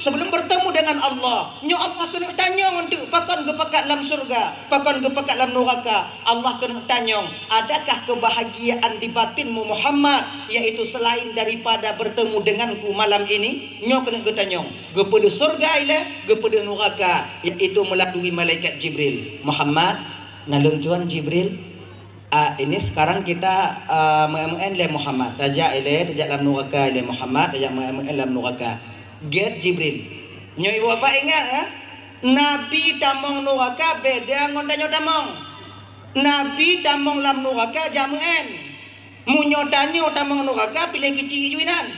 sebelum bertemu dengan Allah, nyo Allah kena tanya untuk pakon gepakat dalam surga, pakon gepakat dalam neraka. Allah kena tanya, adakah kebahagiaan di batinmu Muhammad, yaitu selain daripada bertemu denganku malam ini? Nyo kena bertanya, kepada surga ile, kepada neraka, yaitu melalui malaikat Jibril. Muhammad, nalung tuan Jibril. Ini sekarang kita mengamukan le Muhammad, tajak ile, tajak dalam neraka ile Muhammad, tajak mengamukan dalam neraka. Get Jibril. Nyo ibu apa ingat ya? Nabi tamong neraka beda ngondanyo tamong. Nabi tamong lam neraka jamuan. Munyo tanyo tamong neraka pilih kecil juinan.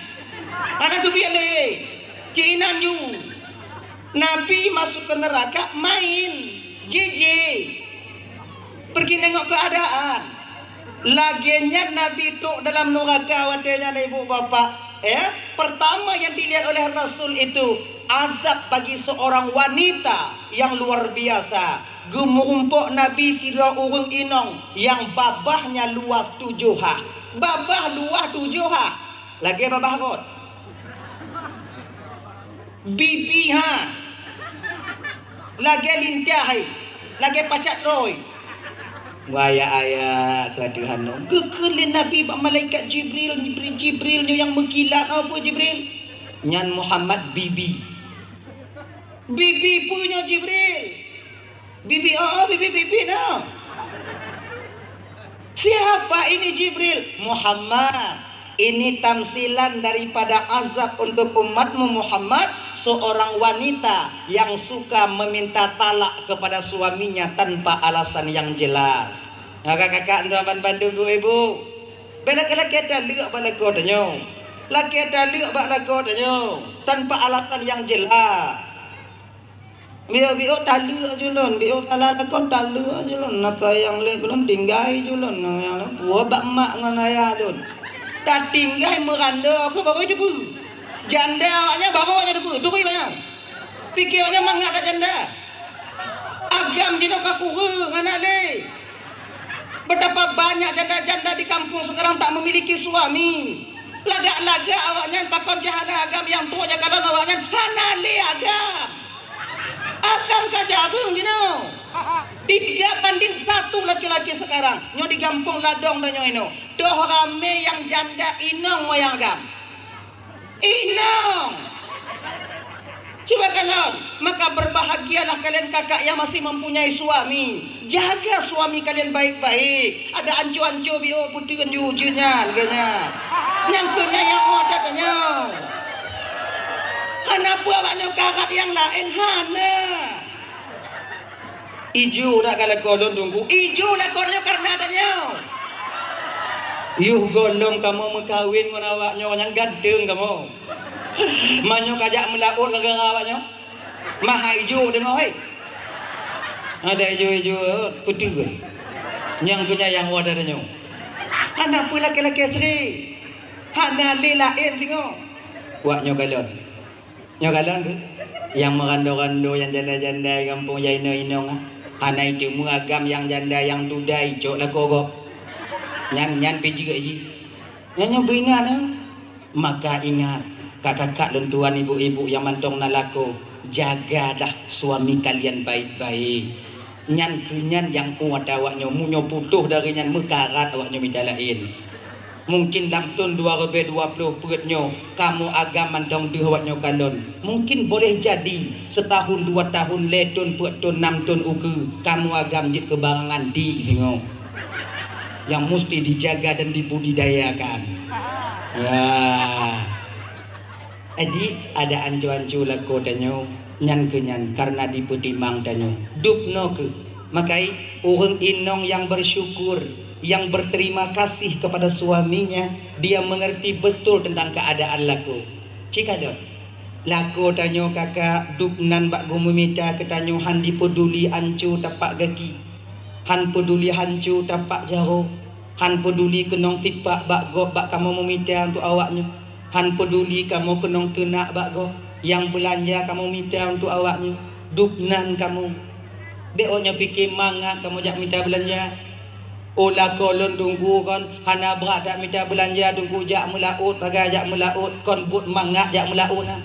Ada tu pilih. Cinan ju. Nabi masuk ke neraka main. JJ. Pergi nengok keadaan. Laginya Nabi tu dalam neraka wadanya ibu bapa. Ya, pertama yang dilihat oleh Rasul itu azab bagi seorang wanita yang luar biasa. Gemumpuk Nabi kira urung inong yang babahnya luas 7 ha. Babah luas 7 ha. Lagi babah kot. Bibi ha. Lagi lincah hai. Lagi pacat roy. Waya ayat keladihan no. Kekelin Nabi bak malaikat Jibril nyo yang mengkilat apa Jibril? Nyan Muhammad bibi. Bibi punya Jibril. Bibi bibi no. Siapa ini Jibril? Muhammad. Ini tamsilan daripada azab untuk umatmu Muhammad, seorang wanita yang suka meminta talak kepada suaminya tanpa alasan yang jelas. Kakak-kakak tuan bantu ibu. Bela laki ada lihat bala kodanya. Laki ada lihat bala kodanya tanpa alasan yang jelas. Bio talu julun, bio kala kon talu julun, napa yang le belum tinggai julun, yang buah bak mak ngan ayah dun. Tak tinggal meranda aku baru debu. Janda awaknya baru aja debu. Tunggu banyak. Fikirnya mangak kat janda. Agam jino kapuru anak le. Betapa banyak janda-janda di kampung sekarang tak memiliki suami. Lagak-lagak awaknya pakon jahana agam yang tua jagalan awaknya hana le agam. Agam kajagung jino. 3:1 laki-laki sekarang. Nyo di kampung ladong dan nyo ino. Doh rame yang janda inong moyang agam. Inong. Coba kalau maka berbahagialah kalian kakak yang masih mempunyai suami. Jaga suami kalian baik-baik. Ada ancu-ancu bio putih kenju ujinya ganya. Nyangkunya yang ada tanya. Kenapa awaknya kakak yang lain hana? Ijo nak kalau golong tunggu. Ijo nak golong karena adanya. Yuh golong kamu mengkawin dengan awaknya yang gandeng kamu. Manyo kajak melaut dengan awaknya. Maha ijo dengar hei. Ada ijo putih ke. Yang punya yang wadah adanya. Anak pula laki-laki asli. Hana lelain tengok. Waknya galon. Nyo galon tu. Yang merando-rando yang janda-janda kampung yang ino-inong ah. Anak itu mengagam yang janda yang tudai cok lah kogok. Nyan pergi ke ji. Nyan beringat ah. Maka ingat kakak-kakak dan tuan ibu-ibu yang mantong nalako, jagalah suami kalian baik-baik. Nyan yang kuat awaknya munyo putuh dari nyan mekarat awaknya minta lain. Mungkin dalam tahun 2020 perutnya kamu agam mantong diwatnya kalon. Mungkin boleh jadi setahun 2 tahun letun perut 6 tahun uku kamu agam jik kebarangan di tengok. Yang mesti dijaga dan dibudidayakan. Ya. Jadi ada ancu-ancu lako danyo nyan kenyan karena diputimang danyo. Dupno ke. Makai orang inong yang bersyukur, yang berterima kasih kepada suaminya, dia mengerti betul tentang keadaan laku. Cika dot. Laku tanyo kakak dupnan bak gumumita ketanyo handi peduli ancu tapak gaki. Han peduli hancu tapak jaro. Han peduli kenong tipak bak go bak kamu memita untuk awaknya. Han peduli kamu kenong kena bak go. Yang belanja kamu minta untuk awaknya. Dupnan kamu. Beoknya fikir mangat kamu jak minta belanja. Ola kolon tunggu kon hana berat tak minta belanja tunggu jak melaut bagai jak melaut kon but mangat jak melaut nah.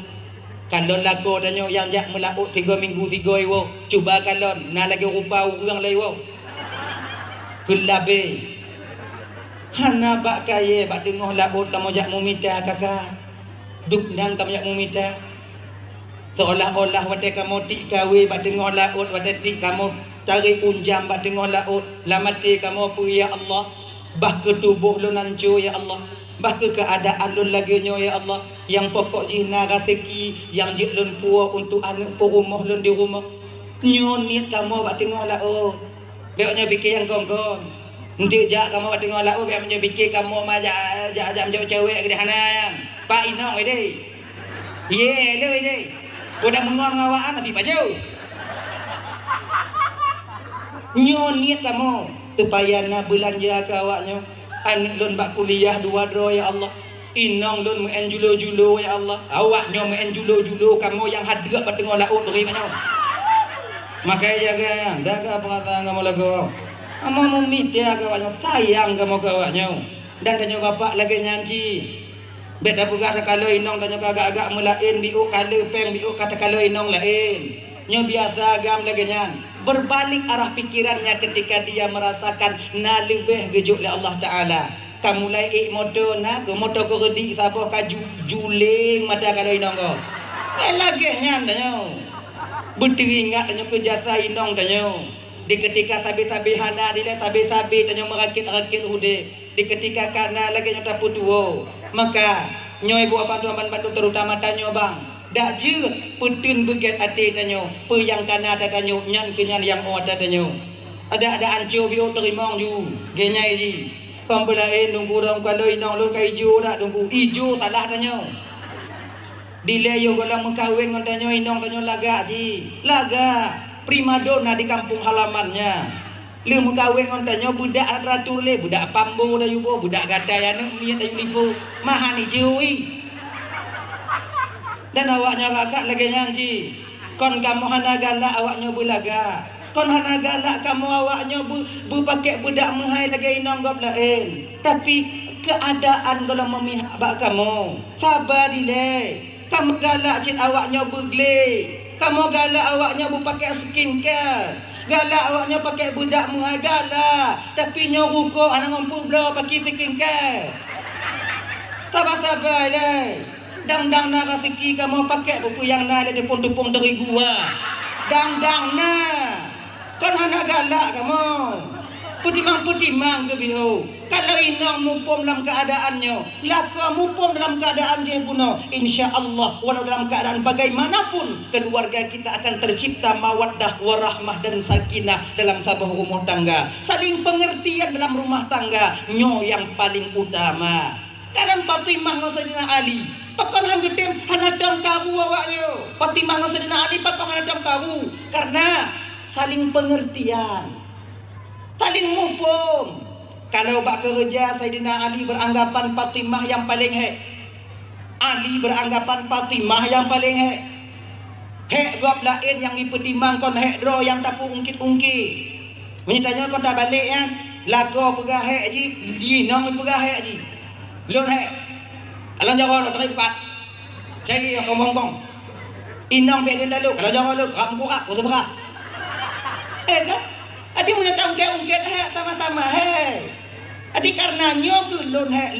Kalon lako tanya yang jak melaut 3 minggu 3 ewo. Cuba kalon na lagi rupa orang lewo. Kelabe. Hana bak kaya bak dengoh laut kamu jak mumita kakak. Duk nang kamu jak mumita. Seolah-olah wadah kamu tik kawe bak dengoh laut wadah tik kamu cari unjam bak dengoh laut. Lamati kamu apa ya Allah. Bah ke tubuh lu nancu ya Allah. Bah ke keadaan lu lagi nyo ya Allah. Yang pokok jina rezeki yang jik lun puas untuk anak po rumah lun di rumah. Nyo niat kamu bak tengok laut. Biarnya fikir yang gong-gong. Nanti jak kamu bak tengok laut biarnya fikir kamu majak jam cewek ke hana. Pak inong ide. Ye le ide. Udah mengon ngawaan tapi baju. Nyo niat kamu supaya na belanja ke awaknya. Anak lun bak kuliah 2 dro ya Allah. Inong lun main julo-julo ya Allah. Awaknya main julo-julo kamu yang hadir bak tengok laut beri mana. Makanya jaga perkataan kamu lagu. Kamu memikir ke awaknya, sayang kamu ke awaknya. Dan tanya bapak lagi nyanyi. Beda pugah kalau inong tanya agak-agak melain biuk kala peng biuk kata kalau inong lain. Nyo biasa agam lagi nyan. Berbalik arah pikirannya ketika dia merasakan na lebih gejuk oleh Allah Ta'ala. Kamu mulai motor na, ke motor ke redik siapa kaju juling mata kalau inong ko. Lagi nyan tanya. Beringat tanya kejasa inong tanya. Di ketika sabi-sabi hana dia sabi-sabi tanya merakit-rakit ude. Di ketika kana lagi nyata putuo. Maka nyoy ibu apa tuan bantu terutama tanya bang. Dak je putin beget hati tanya. Pe yang kana ada tanya nyan kenyan yang ada tanya. Ada ancu bio terima ju. Genyai ji. Pembelain nunggu dong kalau inong lu kai ijo dak nunggu ijo salah tanya. Dile yo kalau mengkawin ngon tanya inong tanya laga ji. Laga primadona di kampung halamannya. Lu mengkawin ngon tanya budak ratur le budak pambo dah yubo budak gadai anak miat ayu lipo. Mahan ijui. Dan awaknya kakak lagi nyanyi. Kon kamu hana galak awaknya bulaga. Kon hana galak kamu awaknya bu pakai budak menghai lagi inong gop lain. Tapi keadaan kalau memihak bak kamu. Sabar dile. Kamu galak cit awaknya begle. Kamu galak awaknya bu pakai skincare. Galak awaknya pakai budak menghai galak. Tapi nyoruko anak ngumpul bela pakai skincare. Sabar-sabar le. Dang-dang na rezeki kamu pakai buku yang na ada tepung-tepung dari gua. Dang-dang na. Kan hana galak kamu. Putimang-putimang ke biho. Kalau inong mupum dalam keadaannya. Laka mupum dalam keadaan dia bunuh. InsyaAllah walau dalam keadaan bagaimanapun. Keluarga kita akan tercipta mawaddah warahmah dan sakinah dalam sebuah rumah tangga. Saling pengertian dalam rumah tangga. Nyo yang paling utama. Kadang Fatimah dengan Sayyidina Ali. Pakon hang gedem hanadam kamu awaknya. Fatimah dengan Sayyidina Ali pakon hanadam kamu. Karena saling pengertian. Saling mufum. Kalau bak kerja Sayyidina Ali beranggapan Fatimah yang paling hek. Ali beranggapan Fatimah yang paling hek. Hek gop lain yang dipertimbang kon hek dro yang tapu ungkit-ungkit. Minitanya kon tak balik ya. Lago pegah hek ji, dinong pegah hek ji. Lun hek. Kalau jangan lu terikat. Cari yang ngomong-ngomong. Inong biar lalu. Kalau jangan lu rampurak, aku seberah. Kan? Adi mulai ungkit hek sama-sama hek. Adi karena nyo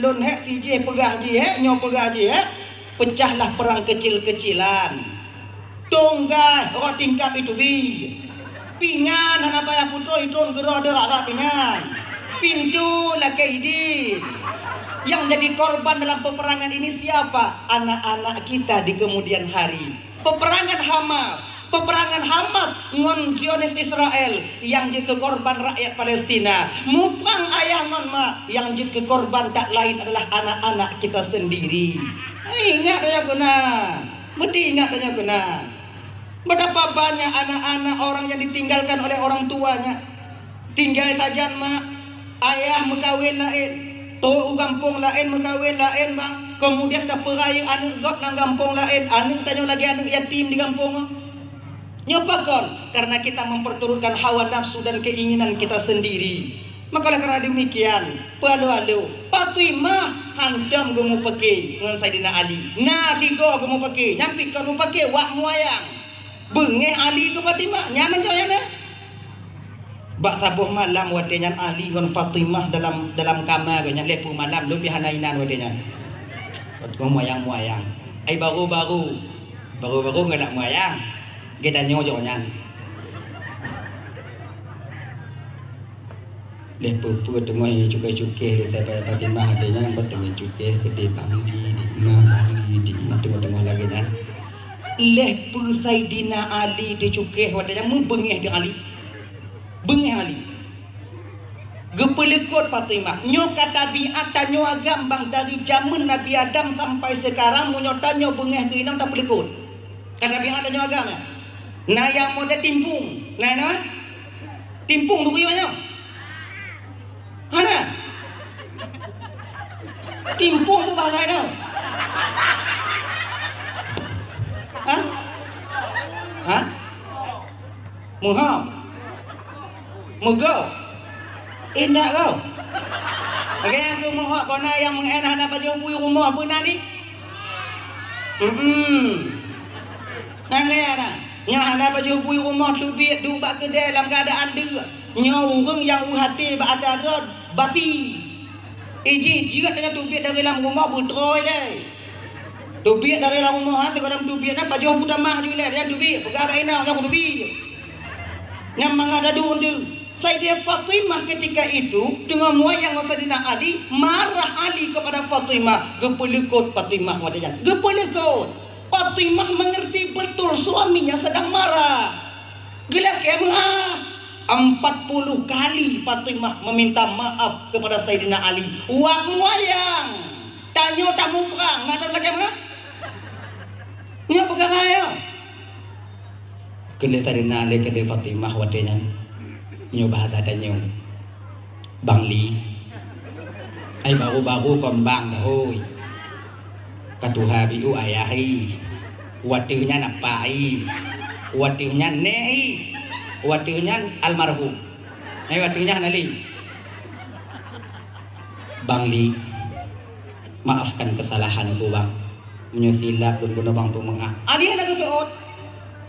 lun hek tije pegah ji hek, nyo pegah ji hek. Pecahlah perang kecil-kecilan. Tunggal orang tingkap itu bi. Pingan anak payah putra itu gerak derak pingan. Pintu laki idin. Yang jadi korban dalam peperangan ini siapa? Anak-anak kita di kemudian hari. Peperangan Hamas ngon Zionis Israel yang jadi korban rakyat Palestina. Mupang ayah ngon ma yang jadi korban tak lain adalah anak-anak kita sendiri. Ingat ya guna. Mesti ingat ya guna. Betapa banyak anak-anak orang yang ditinggalkan oleh orang tuanya. Tinggal saja mak, ayah mengkawin lain. Tuh kampung lain mengkawin lain bang. Kemudian tak peraya anak got nang kampung lain. Anak tanya lagi anak yatim di kampung. Nyopakon karena kita memperturutkan hawa nafsu dan keinginan kita sendiri. Maka karena demikian, palu-alu Fatimah handam gumu pakai dengan Saidina Ali. Nah tiga gumu pakai, nyampi kamu pakai wak muayang. Bengeh Ali ke Fatimah, nyaman jauh na. Bak sabuh malam wadenyan Ali dengan Fatimah dalam kamar nya lepu malam lebih hanainan wadenyan. Kau muayang. Ai baru enggak nak muayang. Kita nyojo nyan. Lepu tengok cukai Fatimah adanya bertengah cukai gede Bangli di tengok lagi nya. Lepu Saidina Ali di cukai wadanya mu bengeh di Ali. Bengeh Ali. Gepelekot Fatimah. Nyo kata biat tanyo agam bang dari zaman Nabi Adam sampai sekarang munyo tanyo bengeh ke inang tak pelekot. Kata biat tanyo agam ya. Nah yang model timpung. Nah. Timpung tu gimana? Mana? Timpung tu bahasa itu. Hah? Muham. Mugo. Indah kau. Okey, aku mohon kau nak yang mengenah nak baju bui rumah apa ni? Nanti ada. Yang ada baju bui rumah tu biar du bak kedai dalam keadaan dia. Nyawung yang hati bak ada bati. Jika tanya tu biar dari dalam rumah butroi deh. Tu biar dari dalam rumah tu kalau tu biar nak baju budak mah juga dia tu biar perkara ini yang tu biar. Yang mengada du tu. Sayyidah Fatimah ketika itu dengan moyang Sayyidina Ali marah Ali kepada Fatimah. Gepelekot Fatimah wadanya. Gepelekot. Fatimah mengerti betul suaminya sedang marah. Gelak ya 40 kali Fatimah meminta maaf kepada Sayyidina Ali. Wak moyang. Tanyo tamu perang. Ngata lagi mana? Nya pegang ayo. Kele Sayyidina Ali kele Fatimah wadanya. Nyo bahasa tanya Bangli ai baru-baru kembang oi katuha biu ayahi watinya napai watinya nei watinya almarhum ai watinya nali Bangli maafkan kesalahanku bang menyusila guna bang pemengah adi ada kesuot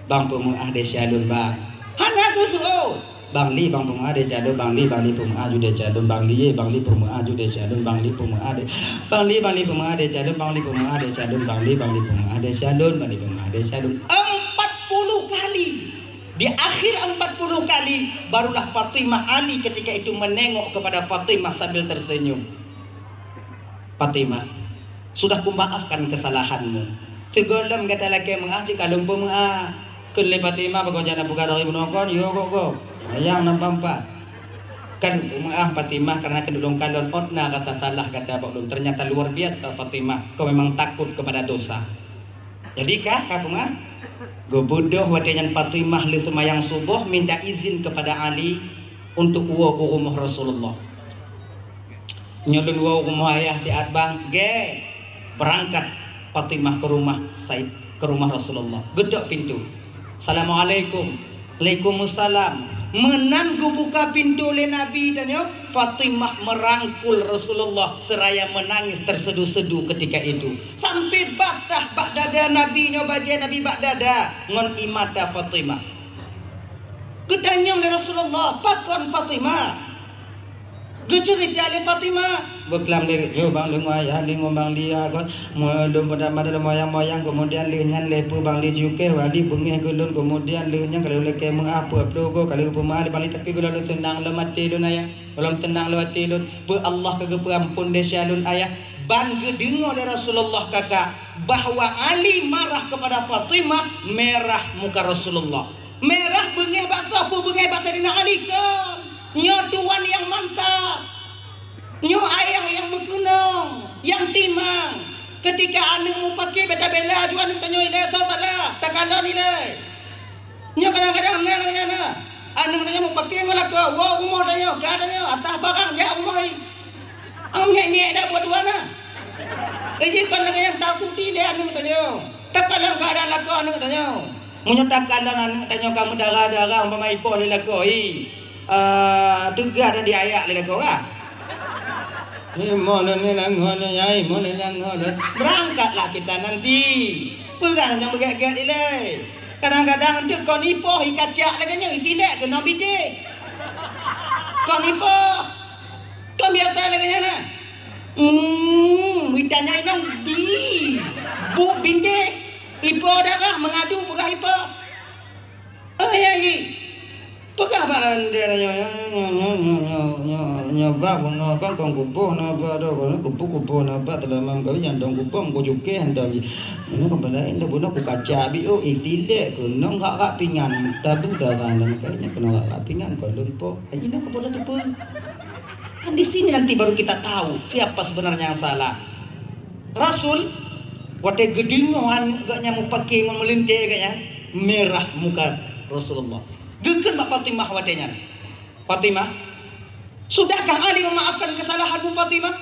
bang pemengah desyalun bang hana kesuot Bangli bang pemengah de jalur Bangli pemengah jude jalur Bangli pemengah jude jalur Bangli pemengah de pemengah de jalur Bangli pemengah de jalur Bangli pemengah de jalur Bangli pemengah de jalur 40 kali. Di akhir 40 kali barulah Fatimah Ali ketika itu menengok kepada Fatimah sambil tersenyum. Fatimah, sudah kumaafkan kesalahanmu. Tegolem kata laki mengaji kalau pemengah kele Fatimah bagajana buka dari menokon yo kok. Ayang nampak kan Fatimah karena kedulung kalon otna kata salah kata baklum ternyata luar biasa Fatimah kau memang takut kepada dosa. Jadi kah kapungah go bodoh wadenyan Fatimah li semayang subuh minta izin kepada Ali untuk uwa ke rumah Rasulullah. Nyolong uwa rumah ayah di Adbang ge berangkat Fatimah ke rumah Said ke rumah Rasulullah. Gedok pintu. Assalamualaikum. Waalaikumsalam. Menanggu buka pintu oleh Nabi dan Fatimah merangkul Rasulullah seraya menangis terseduh-seduh ketika itu sampai bak dada Nabi bagian Nabi bak dada ngon imata Fatimah kedanyong oleh Rasulullah pakon Fatimah gecerita oleh Fatimah beklam le yo bang le ayah le ngomong dia kan modom pada madal moyang kemudian lehnyan lepu bang le juke wali bengeh gulun kemudian lehnyan kalau le ke apa logo kalau pemah bang tapi gula le tenang le mati lun ayah belum tenang le mati lun bu Allah kegepampun desyalun ayah ban gedengo oleh Rasulullah kakak bahwa Ali marah kepada Fatimah merah muka Rasulullah merah bengeh bakso apa bengeh bakso dina Ali kan nyoduan yang mantap nyo ayah yang menggunung yang timang ketika anu mu pakai beta bela juan tanyo ile salah takalon ile nyo kadang-kadang ngana anu tanyo mu pakai ngola ko wo umur tanyo kadang atas barang ya umai ang nye dah buat duana eji kan yang takut ile anu tanyo takalon kadang lako anu tanyo munyo takalon anu tanyo kamu darah-darah umpama ipon ile ko tugas ada di ayak le ko lah Mana ni langgar nyai, mana langgar. Berangkatlah kita nanti. Perang yang bergerak-gerak ini. Kadang-kadang tu kau nipu ikacak laganya itilek ke nabi dik. Kau nipu. Kau biasa laganya na. Witanya inang di. Bu bintik. Ipo dah mengadu pegah ipo. Ayai. Pegah bahan dia nyoba bono kan kong kupo na ba do ko kupo na ba telah kau yang dong kupo ko juke handal ini ko balain do bono ko kaca bi o itile ko nong gak pingan tapi kan kayaknya kena gak pingan ko lumpo aja nak bola tu pun kan di sini nanti baru kita tahu siapa sebenarnya yang salah. Rasul wate gedingan gaknya mau pakai memelintir kayaknya merah muka Rasulullah. Gekan Mbak Fatimah wadenya. Fatimah, sudahkah Ali memaafkan kesalahanmu Fatimah?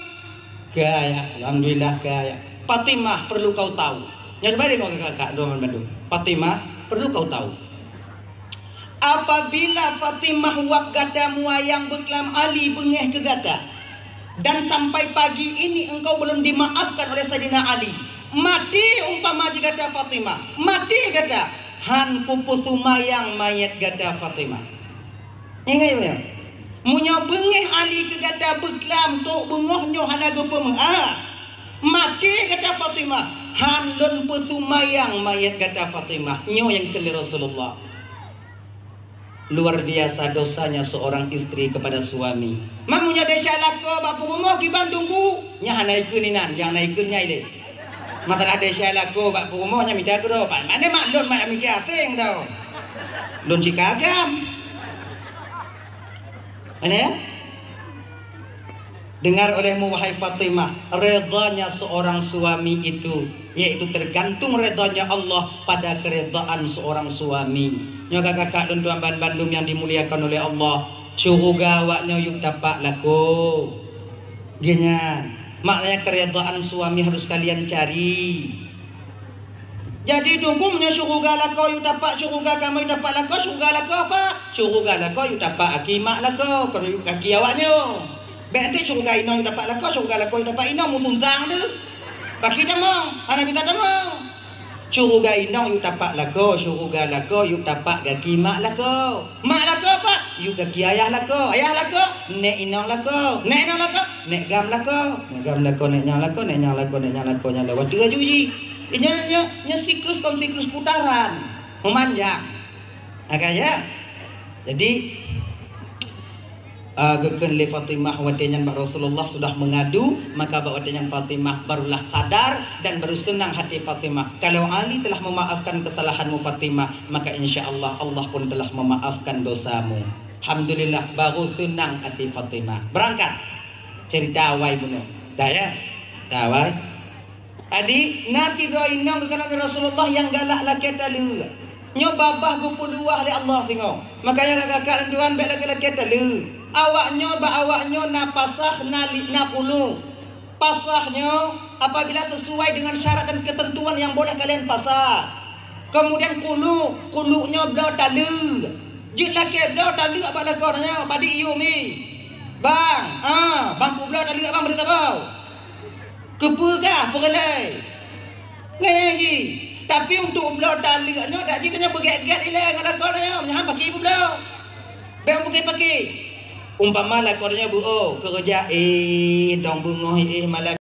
Gaya, alhamdulillah gaya. Fatimah perlu kau tahu. Yang balik kau kakak doang Bandung. Fatimah perlu kau tahu. Apabila Fatimah wak gada muayang beklam Ali bengeh ke gada dan sampai pagi ini engkau belum dimaafkan oleh Sayyidina Ali, mati umpama gada Fatimah, mati gada han pupu sumayang mayat gada Fatimah. Ingat ya? Munyo bengeh Ali ke gada beklam tok bengohnyo hanaga pemah. Mati gada Fatimah, han lon pesumayang mayat gada Fatimah. Nyo yang keli Rasulullah. Luar biasa dosanya seorang istri kepada suami. Mamunya desa lako bapu rumah di Bandung bu. Nya naikun inan, yang naikun nyai deh. Mata ada desa lako bapu rumahnya minta kero. Mana mak lon mak mikir asing tau. Lon cikagam. Mana ya? Dengar olehmu wahai Fatimah, redanya seorang suami itu, yaitu tergantung redanya Allah pada keredaan seorang suami. Nyoga kakak dan tuan Bandung yang dimuliakan oleh Allah, syuruga waknya yuk dapat laku. Gini, maknanya keredaan suami harus kalian cari. Jadi tunggunya syuruga laku yuk dapat, syuruga kamu yuk dapat laku, syuruga laku apa? Syuruga laku yuk dapat akimak laku, kalau yuk kaki awaknya. Berarti syurga inong dapat lako, syurga lako dapat inong mutuntang tu. Bagi demong, anak kita demong. Syurga inong yuk dapat lako, syurga lako yuk dapat gaki mak lako. Mak lako apa? Yuk gaki ayah lako, ayah lako, nek inong lako, nek inong lako, nek gam lako, nek gam lako, nek nyang lako, nek nyang lako, nek nyang lako, nyang lako. Tiga juji. Nya siklus putaran, memanjang. Agaknya. Jadi Gekenli Fatimah wadenyan Rasulullah sudah mengadu, maka wadenyan Fatimah barulah sadar dan baru senang hati Fatimah. Kalau Ali telah memaafkan kesalahanmu Fatimah, maka insya Allah Allah pun telah memaafkan dosamu. Alhamdulillah baru senang hati Fatimah. Berangkat cerita awai bunuh. Daya, dawai. Adi nanti doa inang berkenaan Rasulullah yang galak laki talu. Nyo babah gupuluah oleh Allah tengok. Makanya kakak dan tuan baik laki talu. Awaknya awaknya na pasah na puluh. Pasahnya apabila sesuai dengan syarat dan ketentuan yang boleh kalian pasah. Kemudian kulunya belau talu. Jik laki belau talu apa lakornya? Padi yumi. Bang, bangku belau talu abang beritahu. Kepegah perlai. Lagi. Tapi untuk belau talu nya dak jiknya berget-get ile dengan lakornya. Jangan pakai belau. Bang pakai. Umpama lakornya bu kerja dong bungoh malah